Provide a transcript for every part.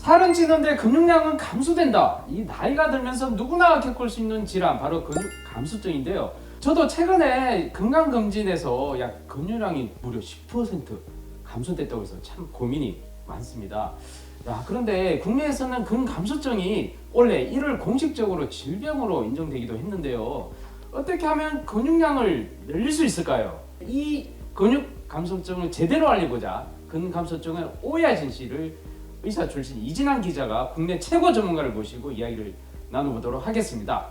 살은 찌는데 근육량은 감소된다. 이 나이가 들면서 누구나 겪을 수 있는 질환, 바로 근육 감소증인데요. 저도 최근에 건강검진에서 약 근육량이 무려 10% 감소됐다고 해서 참 고민이 많습니다. 야, 그런데 국내에서는 근감소증이 원래 이를 공식적으로 질병으로 인정되기도 했는데요. 어떻게 하면 근육량을 늘릴 수 있을까요? 이 근육 감소증을 제대로 알리고자 근감소증의 오해와 진실을 의사 출신 이진환 기자가 국내 최고 전문가를 모시고 이야기를 나눠보도록 하겠습니다.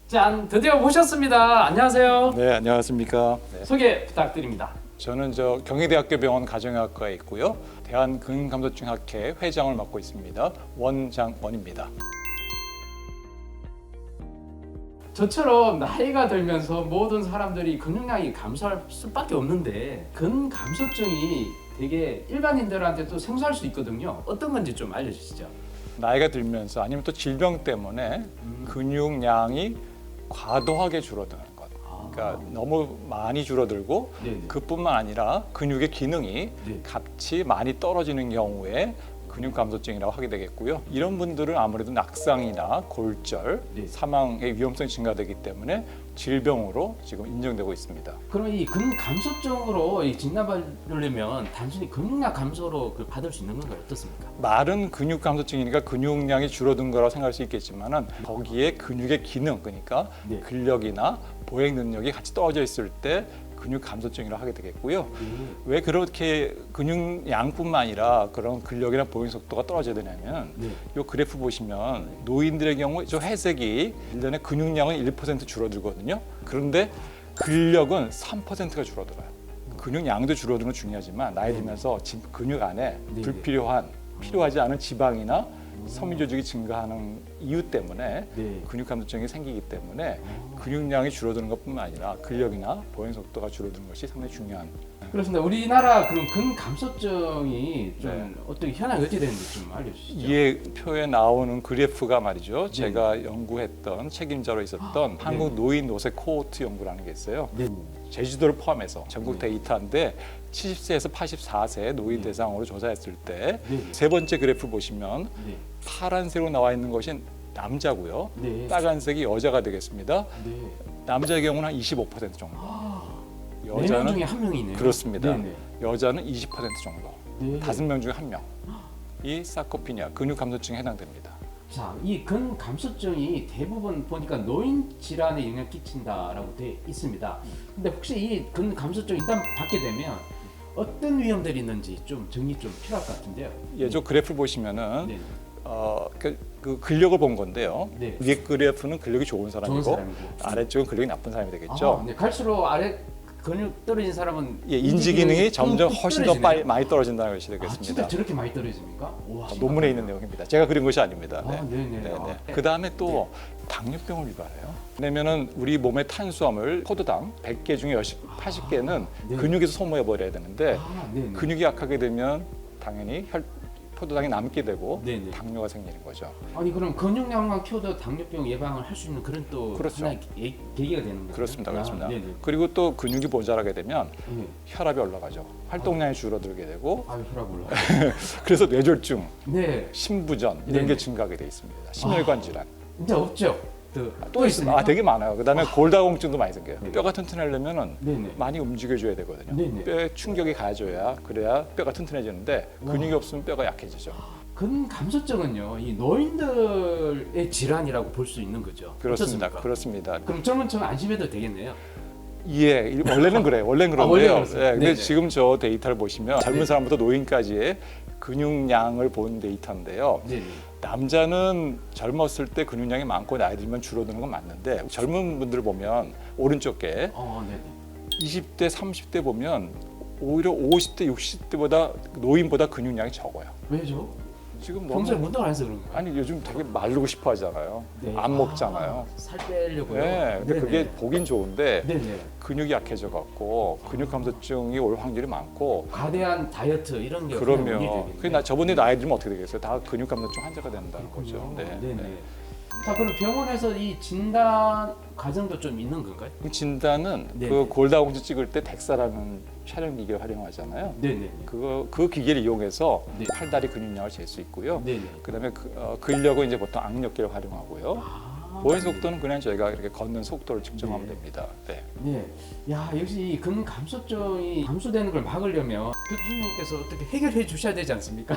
짠! 드디어 모셨습니다. 안녕하세요. 네, 안녕하십니까. 네. 소개 부탁드립니다. 저는 경희대학교 병원 가정의학과에 있고요. 대한근감소증학회 회장을 맡고 있습니다. 원장원입니다. 저처럼 나이가 들면서 모든 사람들이 근육량이 감소할 수밖에 없는데 근감소증이 되게 일반인들한테도 생소할 수 있거든요. 어떤 건지 좀 알려주시죠. 나이가 들면서 아니면 또 질병 때문에 근육량이 과도하게 줄어드는 것. 그러니까 너무 많이 줄어들고 네네. 그뿐만 아니라 근육의 기능이 네. 같이 많이 떨어지는 경우에 근육 감소증이라고 하게 되겠고요. 이런 분들은 아무래도 낙상이나 골절, 네. 사망의 위험성이 증가되기 때문에 질병으로 지금 인정되고 있습니다. 그럼 이 근감소증으로 진단받으려면 단순히 근육량 감소로 받을 수 있는 건가요? 어떻습니까? 말은 근육 감소증이니까 근육량이 줄어든 거라고 생각할 수 있겠지만은 거기에 근육의 기능, 그러니까 네. 근력이나 보행 능력이 같이 떨어져 있을 때 근육 감소증이라고 하게 되겠고요. 왜 그렇게 근육량뿐만 아니라 그런 근력이나 보행 속도가 떨어져야 되냐면 네. 이 그래프 보시면 노인들의 경우 저 회색이 1년에 근육량은 1% 줄어들거든요. 그런데 근력은 3%가 줄어들어요. 근육량도 줄어드는 건 중요하지만 나이 들면서 근육 안에 네. 필요하지 않은 지방이나 섬유 조직이 증가하는 이유 때문에 네. 근육 감소증이 생기기 때문에 근육량이 줄어드는 것뿐만 아니라 근력이나 보행 속도가 줄어드는 것이 상당히 중요한. 그렇습니다. 우리나라 그런 근감소증이 좀 네. 어떻게 현황이 어떻게 되는지 좀 알려주시죠. 이에 표에 나오는 그래프가 말이죠. 네. 제가 연구했던 책임자로 있었던 네. 한국 노인 노쇠 코호트 연구라는 게 있어요. 네. 제주도를 포함해서 전국 네. 데이터인데 70세에서 84세 노인 네. 대상으로 조사했을 때 네. 세 번째 그래프 보시면 네. 파란색으로 나와 있는 것이 남자고요. 네. 빨간색이 여자가 되겠습니다. 네. 남자의 경우는 한 25% 정도. 네 명 중에 한 명이네요. 그렇습니다. 네네. 여자는 20% 정도. 네. 5명 중에 1명. 이 사코피니아 근육 감소증에 해당됩니다. 자, 이 근감소증이 대부분 보니까 노인 질환에 영향 끼친다라고 돼 있습니다. 근데 혹시 이 근감소증 일단 받게 되면 어떤 위험들이 있는지 좀 정리 좀 필요할 것 같은데요. 저 그래프 보시면은 네. 그 근력을 본 건데요. 네. 위에 그래프는 근력이 좋은 사람이고 좋은 사람이고. 아래쪽은 근력이 나쁜 사람이 되겠죠. 아, 네. 갈수록 아래 근육 떨어진 사람은 예, 인지 기능이 점점 뚝뚝 훨씬 더 떨어지네요. 많이 떨어진다는 것이 아, 진짜 되겠습니다. 저렇게 많이 떨어집니까? 우와, 논문에 있는 내용입니다. 제가 그린 것이 아닙니다. 아, 네네. 네, 아, 네. 네. 그 다음에 또 당뇨병을 유발해요. 왜냐면은 우리 몸의 탄수화물 포도당 100개 중에 80개는 네. 근육에서 소모해 버려야 되는데 아, 네네. 근육이 약하게 되면 당연히 포도당이 남게 되고 네네. 당뇨가 생기는 거죠. 아니 그럼 근육량만 키워도 당뇨병 예방을 할 수 있는 그런 또 그렇죠. 하나의 계기가 되는 거죠? 그렇습니다. 그렇습니다. 네네. 그리고 또 근육이 모자라게 되면 네. 혈압이 올라가죠. 활동량이 줄어들게 되고 아유 혈압 올라. 그래서 뇌졸중, 네. 심부전 이런 네네. 게 증가하게 돼 있습니다. 심혈관 질환. 이제 없죠? 또 있습니다. 되게 많아요. 그다음에 골다공증도 많이 생겨요. 네. 뼈가 튼튼하려면은 네네. 많이 움직여줘야 되거든요. 네네. 뼈에 충격이 가해져야 그래야 뼈가 튼튼해지는데 근육이 없으면 뼈가 약해지죠. 근감소증은요, 이 노인들의 질환이라고 볼 수 있는 거죠. 그렇습니다. 어떻습니까? 그렇습니다. 그럼 젊은 층은 안심해도 되겠네요. 예, 원래는 그래요. 원래는 그런데요. 원래 그렇습니다. 예, 근데 네네. 지금 저 데이터를 보시면 젊은 네. 사람부터 노인까지의 근육량을 본 데이터인데요. 네네. 남자는 젊었을 때 근육량이 많고 나이 들면 줄어드는 건 맞는데 젊은 분들 보면 오른쪽 게 네네. 20대, 30대 보면 오히려 50대, 60대보다 노인보다 근육량이 적어요. 왜죠? 지금 평소에 너무 운동을 안 해서 그런가요? 아니 요즘 되게 마르고 싶어 하잖아요. 네. 안 먹잖아요. 살 빼려고요? 네, 근데 네네. 그게 보긴 좋은데 네네. 근육이 약해져 갖고 근육 감소증이 올 확률이 많고 과대한 다이어트 이런 게 그냥 문제되겠네요. 그러면 저번에 나이 들면 어떻게 되겠어요? 다 근육 감소증 환자가 된다는 거죠. 네네. 자, 그럼 병원에서 이 진단 과정도 좀 있는 건가요? 그 진단은 네. 그 골다공증 찍을 때 덱사라는 촬영 기계를 활용하잖아요. 네네. 그 기계를 이용해서 네. 팔다리 근육량을 잴 수 있고요. 네네. 그다음에 근력은 이제 보통 악력계를 활용하고요. 보행 속도는 그냥 저희가 이렇게 걷는 속도를 측정하면 네. 됩니다. 네. 네. 야, 역시 이 근감소증이 감소되는 걸 막으려면 교수님께서 어떻게 해결해 주셔야 되지 않습니까?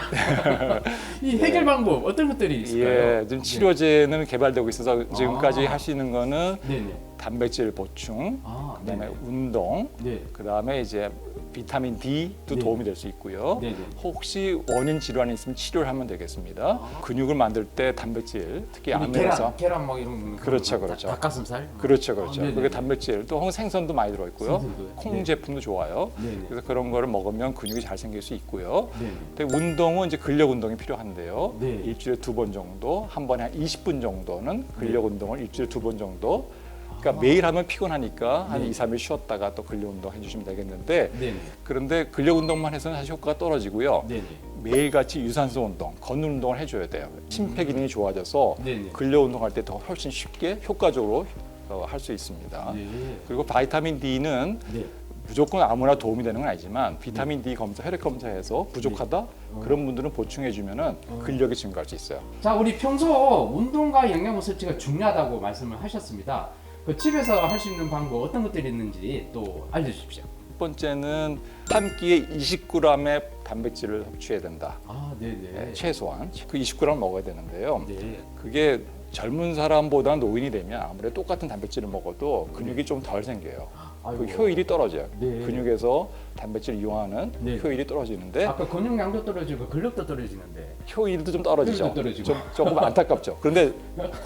이 해결 방법 어떤 것들이 있을까요? 예, 지금 치료제는 개발되고 있어서 지금까지 아. 하시는 거는 네네. 단백질 보충, 아, 그다음에 네네. 운동, 네. 그다음에 이제 비타민 D도 네. 도움이 될 수 있고요. 네네. 혹시 원인 질환이 있으면 치료를 하면 되겠습니다. 근육을 만들 때 단백질, 특히 아미노산, 계란 뭐 이런 거. 그렇죠, 그렇죠. 닭가슴살. 그렇죠, 그렇죠. 네네. 그게 단백질, 또 생선도 많이 들어있고요. 생선도요? 콩 네. 제품도 좋아요. 네네. 그래서 그런 거를 먹으면 근육이 잘 생길 수 있고요. 네네. 근데 운동은 이제 근력 운동이 필요한데요. 네. 일주일에 2번 정도, 한 번에 한 20분 정도는 근력 운동을 일주일에 2번 정도. 그러니까 매일 하면 피곤하니까 한 네. 2, 3일 쉬었다가 또 근력 운동 해주시면 되겠는데, 네네. 그런데 근력 운동만 해서는 사실 효과가 떨어지고요. 네네. 매일같이 유산소 운동, 걷는 운동을 해줘야 돼요. 심폐 기능이 좋아져서 네네. 근력 운동할 때 더 훨씬 쉽게 효과적으로 할 수 있습니다. 네. 그리고 바이타민 D는 네. 무조건 아무나 도움이 되는 건 아니지만 비타민 D 검사, 혈액 검사에서 부족하다 그런 분들은 보충해주면은 근력이 증가할 수 있어요. 자, 우리 평소 운동과 영양분 섭취가 중요하다고 말씀을 하셨습니다. 그 집에서 할 수 있는 방법 어떤 것들이 있는지 또 알려주십시오. 첫 번째는 한 끼에 20g의 단백질을 섭취해야 된다. 아, 네네. 최소한 그 20g 먹어야 되는데요. 네. 그게 젊은 사람보다 노인이 되면 아무래도 똑같은 단백질을 먹어도 근육이 좀 덜 생겨요. 그 아이고. 효율이 떨어져요. 네. 근육에서 단백질을 이용하는 네. 효율이 떨어지는데 아까 근육량도 떨어지고 근력도 떨어지는데. 효율도 좀 떨어지죠. 효율도 떨어지고. 조금 안타깝죠. 그런데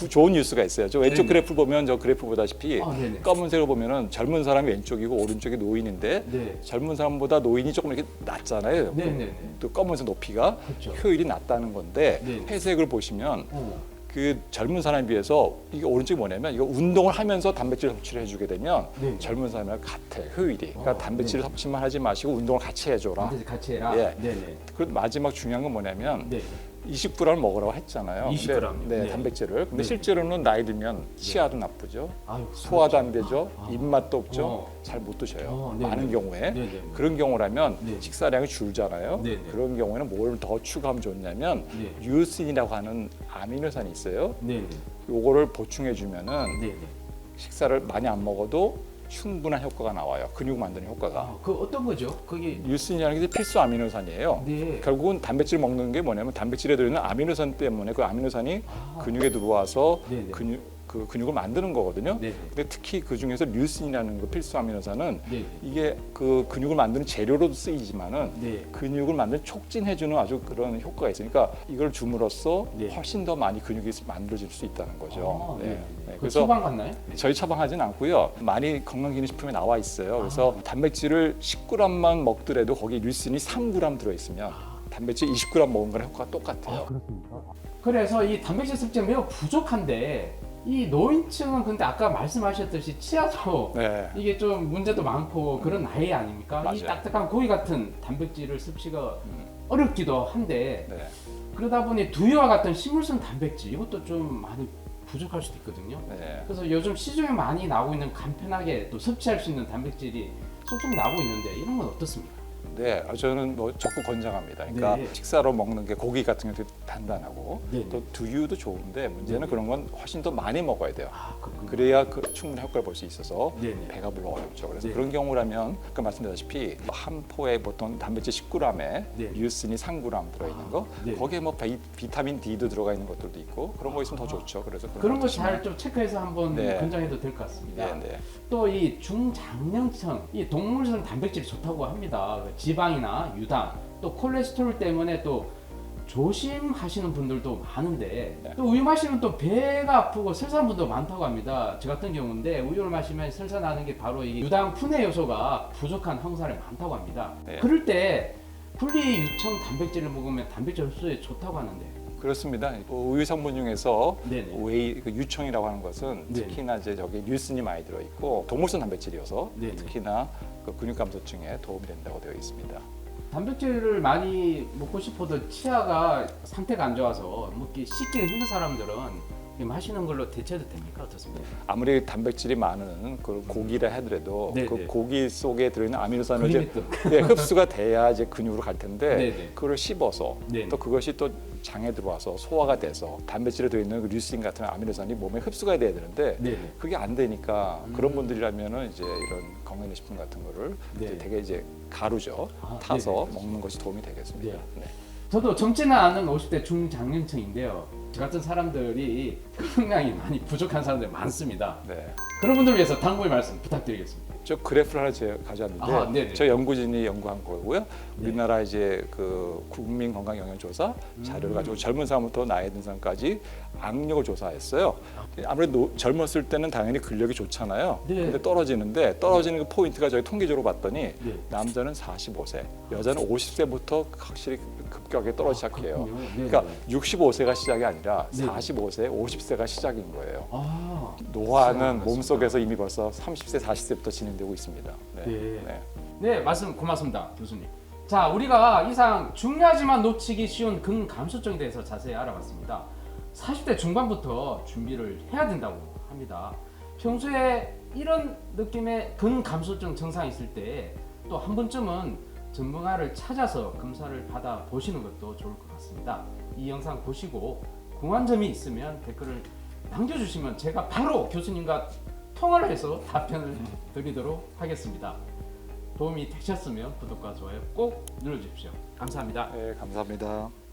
좋은 뉴스가 있어요. 저 왼쪽 네네. 그래프 보면 저 그래프 보다시피 아, 네네. 검은색을 보면은 젊은 사람이 왼쪽이고 오른쪽이 노인인데 네. 젊은 사람보다 노인이 조금 이렇게 낮잖아요. 네네네. 또 검은색 높이가 그렇죠. 효율이 낮다는 건데 네. 회색을 보시면 어. 그 젊은 사람에 비해서 이게 오른쪽이 뭐냐면 이거 운동을 하면서 단백질 섭취를 해주게 되면 네. 젊은 사람이랑 같아 효율이. 그러니까 단백질 네. 섭취만 하지 마시고 운동을 같이 해줘라. 반드시 같이 해라. 예. 네네. 그리고 마지막 중요한 건 뭐냐면 네. 20g을 먹으라고 했잖아요. 20g 요? 네, 네. 단백질을. 근데 네. 실제로는 나이 들면 치아도 나쁘죠. 아유, 소화도 안 되죠. 아. 입맛도 없죠. 어. 잘 못 드셔요. 네네. 많은 경우에. 네네. 그런 경우라면 네. 식사량이 줄잖아요. 네네. 그런 경우에는 뭘 더 추가하면 좋냐면 네. 류신이라고 하는 아미노산이 있어요. 네네. 요거를 보충해 주면은 네네. 식사를 많이 안 먹어도 충분한 효과가 나와요. 근육 만드는 효과가. 아, 그 어떤 거죠? 그게 류신이라는 게 필수 아미노산이에요. 네. 결국은 단백질 먹는 게 뭐냐면 단백질에 들어있는 아미노산 때문에 그 아미노산이 아. 근육에 들어와서 네네. 근육을 만드는 거거든요. 네네. 근데 특히 그 중에서 류신이라는 그 필수 아미노산은 네네. 이게 그 근육을 만드는 재료로도 쓰이지만은 네. 근육을 만드는 촉진해주는 아주 그런 효과가 있으니까 이걸 줌으로써 네. 훨씬 더 많이 근육이 만들어질 수 있다는 거죠. 아, 네. 그 그래서 처방 같나요? 저희 처방하진 않고요. 많이 건강기능식품에 나와 있어요. 그래서 단백질을 10g만 먹더라도 거기 류신이 3g 들어있으면 단백질 20g 먹은 거랑 효과가 똑같아요. 그렇습니까? 그래서 이 단백질 섭취가 매우 부족한데 이 노인층은 근데 아까 말씀하셨듯이 치아도 네. 이게 좀 문제도 많고 그런 나이 아닙니까? 이 맞아요. 딱딱한 고기 같은 단백질을 섭취가 어렵기도 한데 네. 그러다 보니 두유와 같은 식물성 단백질 이것도 좀 많이 부족할 수도 있거든요. 네. 그래서 요즘 시중에 많이 나오고 있는 간편하게 또 섭취할 수 있는 단백질이 쏙쏙 나오고 있는데 이런 건 어떻습니까? 네, 저는 뭐 적극 권장합니다. 그러니까 네. 식사로 먹는 게 고기 같은 게 되게 단단하고 네. 또 두유도 좋은데 문제는 네. 그런 건 훨씬 더 많이 먹어야 돼요. 아, 그렇군요. 그래야 충분히 효과를 볼 수 있어서 네네. 배가 불러 어렵죠. 그래서 네. 그런 경우라면 아까 말씀드렸다시피 한 포에 보통 단백질 10g에 네. 류신이 3g 들어있는 거 네. 거기에 뭐 비타민 D도 들어가 있는 것들도 있고 그런 거 있으면 더 좋죠. 그래서 그런 거 드시면- 잘 좀 체크해서 한번 네. 권장해도 될 것 같습니다. 네, 네. 또 이 중장년층, 이 동물성 단백질이 좋다고 합니다. 그 지방이나 유당, 또 콜레스테롤 때문에 또 조심하시는 분들도 많은데 네. 또 우유 마시면 또 배가 아프고 설사하는 분도 많다고 합니다. 저 같은 경우인데 우유를 마시면 설사 나는 게 바로 이 유당 분해 요소가 부족한 한국 사람이 많다고 합니다. 네. 그럴 때 분리유청 단백질을 먹으면 단백질 흡수에 좋다고 하는데 그렇습니다. 우유 성분 중에서 네네. 웨이 그 유청이라고 하는 것은 네네. 특히나 이제 저기 류신이 많이 들어 있고 동물성 단백질이어서 네네. 특히나 그 근육 감소증에 도움이 된다고 되어 있습니다. 단백질을 많이 먹고 싶어도 치아가 상태가 안 좋아서 먹기 씻기가 힘든 사람들은 하시는 걸로 대체도 됩니까? 어떻습니까? 아무리 단백질이 많은 그 고기라 하더라도 네, 그 네. 고기 속에 들어있는 아미노산은 이제 그림이 네, 흡수가 돼야 이제 근육으로 갈 텐데 네, 네. 그걸 씹어서 네. 또 그것이 또 장에 들어와서 소화가 돼서 단백질에 들어있는 그 류신 같은 아미노산이 몸에 흡수가 돼야 되는데 네, 네. 그게 안 되니까 그런 분들이라면은 이제 이런 건강기능식품 같은 거를 네. 이제 되게 이제 가루죠 아, 타서 네네. 먹는 것이 도움이 되겠습니다. 네. 네. 저도 젊지는 않은 50대 중장년층인데요. 저 같은 사람들이 근육량이 많이 부족한 사람들이 많습니다. 네. 그런 분들 위해서 당부의 말씀 부탁드리겠습니다. 저 그래프를 하나 제가 가져왔는데 아, 네네. 저 연구진이 연구한 거고요. 네. 우리나라 이제 그 국민 건강 영양 조사 자료를 가지고 젊은 사람부터 나이 든 사람까지 악력을 조사했어요. 아무래도 젊었을 때는 당연히 근력이 좋잖아요. 네. 근데 떨어지는 그 포인트가 저희 통계적으로 봤더니 네. 남자는 45세, 여자는 50세부터 확실히 급격하게 떨어지기 시작해요. 그렇군요. 네, 그러니까 네. 65세가 시작이 아니라 네. 45세, 50세가 시작인 거예요. 아, 노화는 맞습니다. 몸속에서 이미 벌써 30세, 40세부터 진행되고 있습니다. 네. 네. 네. 네, 말씀 고맙습니다, 교수님. 자, 우리가 이상 중요하지만 놓치기 쉬운 근감소증에 대해서 자세히 알아봤습니다. 40대 중반부터 준비를 해야 된다고 합니다. 평소에 이런 느낌의 근감소증 증상이 있을 때 또 한 번쯤은 전문가를 찾아서 검사를 받아 보시는 것도 좋을 것 같습니다. 이 영상 보시고 궁금한 점이 있으면 댓글을 남겨주시면 제가 바로 교수님과 통화를 해서 답변을 드리도록 하겠습니다. 도움이 되셨으면 구독과 좋아요 꼭 눌러주십시오. 감사합니다. 네, 감사합니다.